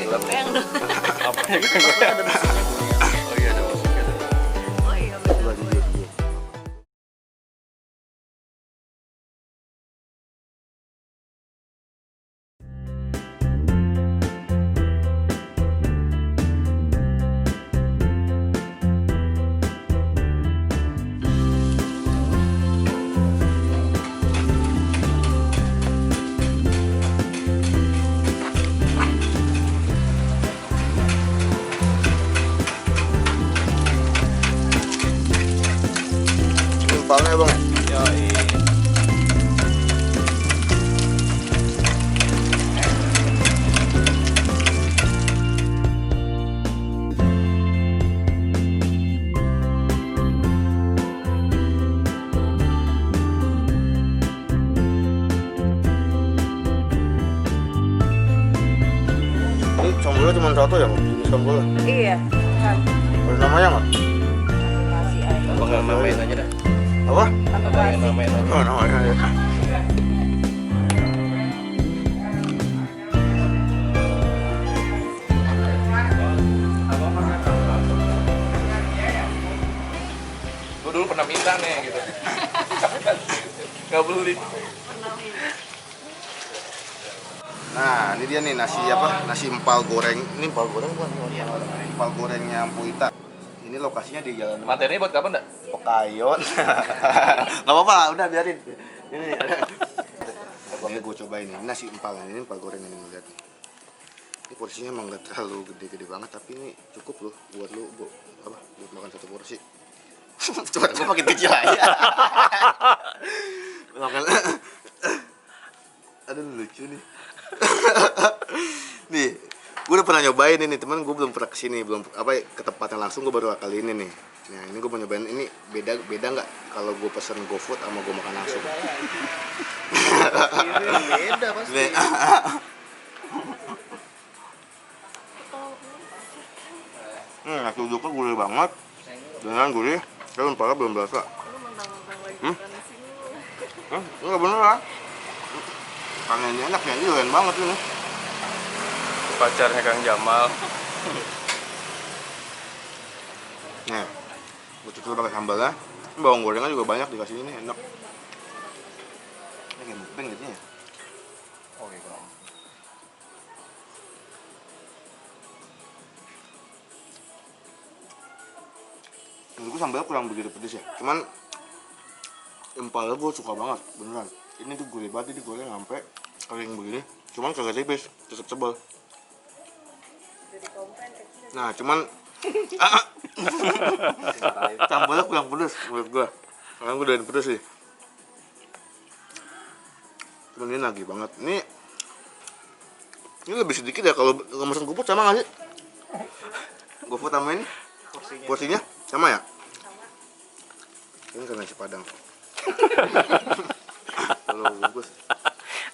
gelap. Yang Apa yang gelap? Oh iya ada musiknya tuh. oh iya bener. Empalnya bang. Yoi. Ini sambelnya cuma satu ya bang? Ini sambelnya. Iya kan Ada namanya nggak? masih aja Abang nggak namain aja dah. Apa? apa Abang yang masih namain aja. Oh namanya ya. Gue dulu pernah minta nih gitu. Nggak beli. Nah ini dia nih nasi apa? Nasi empal goreng. Ini empal goreng bukan? Empal gorengnya Puita. Ini lokasinya di Jalan Materinya buat kapan dak? Pekayon. Gak apa-apa, udah biarin. Ini gue cobain nih, nasi empal ini empal goreng ini lihat. Ini porsinya emang gak terlalu gede-gede banget, tapi ini cukup loh buat lu buat makan satu porsi. Coba gue makin kecil aja. Makan. Aduh lucu nih. Nih, gue udah pernah nyobain ini, teman gue belum pernah kesini, belum ke tempatnya langsung, gue baru kali ini nih. Nah ini gue mau nyobain ini beda nggak kalau gue pesen GoFood sama gue makan langsung? Beda pasti. Nih. Nasi uduknya gurih banget, dengan gurih, tapi empalnya belum berasa. lu mentang-mentang lagi makan di sini lu. Enggak bener lah. Karena ini enak ya, ini doyan banget ini. Pacarnya Kang Jamal. Nih, gue cuci pakai sambalnya. Ini bawang gorengnya juga banyak dikasih ini, enak. Ini kayak mukbang gitu ya. Oke Kang. Menurut gue sambalnya kurang begitu pedes ya. Cuman empalnya gue suka banget, beneran. Ini tuh gurih banget, digoreng sampai kering begini. Cuman kagak tipis, tetep sebel. Nah, cuman sambalnya kurang pedes menurut gue. Karena gue doyan pedes sih. Cuman ini nagih banget. Ini lebih sedikit ya kalau mesen GoFood sama nggak sih? GoFood sama ini? Porsinya sama ya? Ini karena nasi Padang. Kalau bungkus.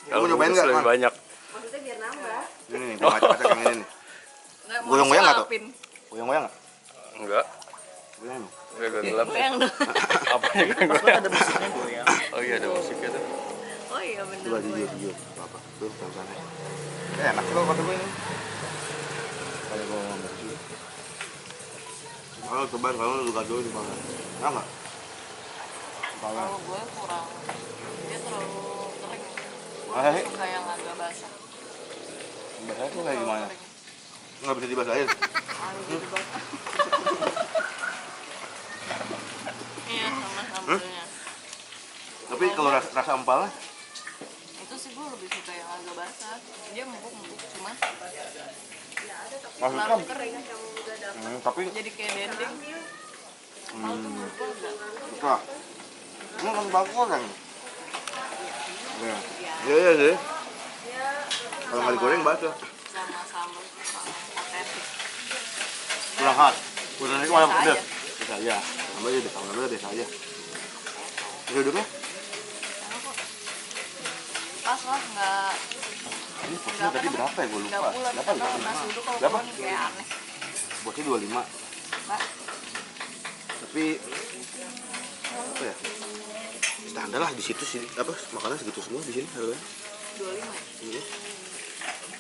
Kalau Mau nyobain bungkus nggak, lebih Man? banyak. Maksudnya biar nambah. Ini nih, gue acak-acak yang ini nih. Nggak mau Goyang-goyang nggak tuh? disuapin. Goyang-goyang nggak? Enggak. Goyang nih. Udah gelap. Goyang dong. Apa yang gelap? Ada musiknya gue ya. Oh iya ada musiknya tuh. Oh iya bener. Coba jujur. Apa? Tuh, sana. Enak sih kalau kata gue ini. Kalau gue ngomong sih. Kalau coba kalau lu gadoh di mana? Enak nggak? Kalau Kalau gue kurang, dia terlalu kering. Gue Ah, suka yang agak basah. bahasa tuh kayak gimana? Kering. Nggak bisa dibasahin. Aduh gitu basah. Iya sama sambelnya. Tapi kalau rasa empalnya, Itu sih gue lebih suka yang agak basah. Dia empuk-empuk cuma maksudnya, terlalu kering. tapi Jadi kayak dendeng. Kalau tuh menurut gue enggak. betul. Ini kan bakwan kan? Iya sih. Kalau nggak digoreng basah. Sama sambal sama otentik. Kurang khas. Kurang itu malah Biasa pedas. aja. Biasa aja. Tambah aja deh, tambah biasa aja. Ini duduknya? Enak kok. Pas lah nggak Ini porsinya tadi berapa ya? Gue nggak lupa. bulat. Berapa? Karena nasi uduk kalau Berapa? bulat kayak aneh. Porsinya 25. Mbak, Tapi apa ya? Standar lah di situ sih. Apa makanan segitu semua di sini harganya. 25 ya? Iya.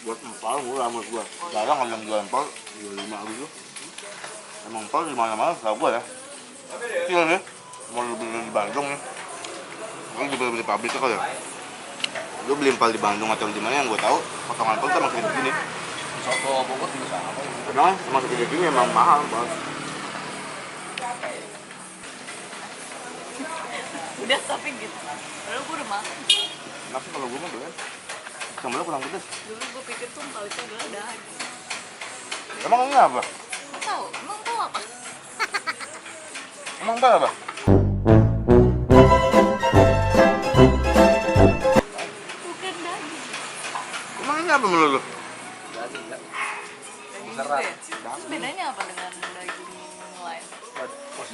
Buat empal murah menurut gua. Jarang ada yang jual empal 25 gitu. Emang empal di mana-mana setahu gua ya. Kecil nih. Mau lu beli di Bandung nih. Kan beli pabrik tuh ya. Lu beli empal di Bandung atau di mana yang gua tahu, potongan empal tuh emang kayak gini. Soto Bogor juga sama. Karena emang kayak gini emang mahal banget. Udah tapi gitu. Lalu gue udah makan. Enak sih kalau gua mah doyan. Sambelnya kurang pedes. Dulu gue pikir tuh empal itu adalah daging. Emang ini apa? Nggak tahu, emang tahu apa? Emang empal apa? Bukan daging. Emang ini apa menurut lu? Daging kan. Daging Serat. itu ya? Terus bedanya apa dengan daging lain?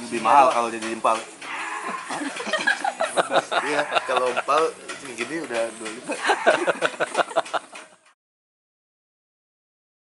Lebih mahal kalau jadi empal. Iya, kalau empal gini udah 25.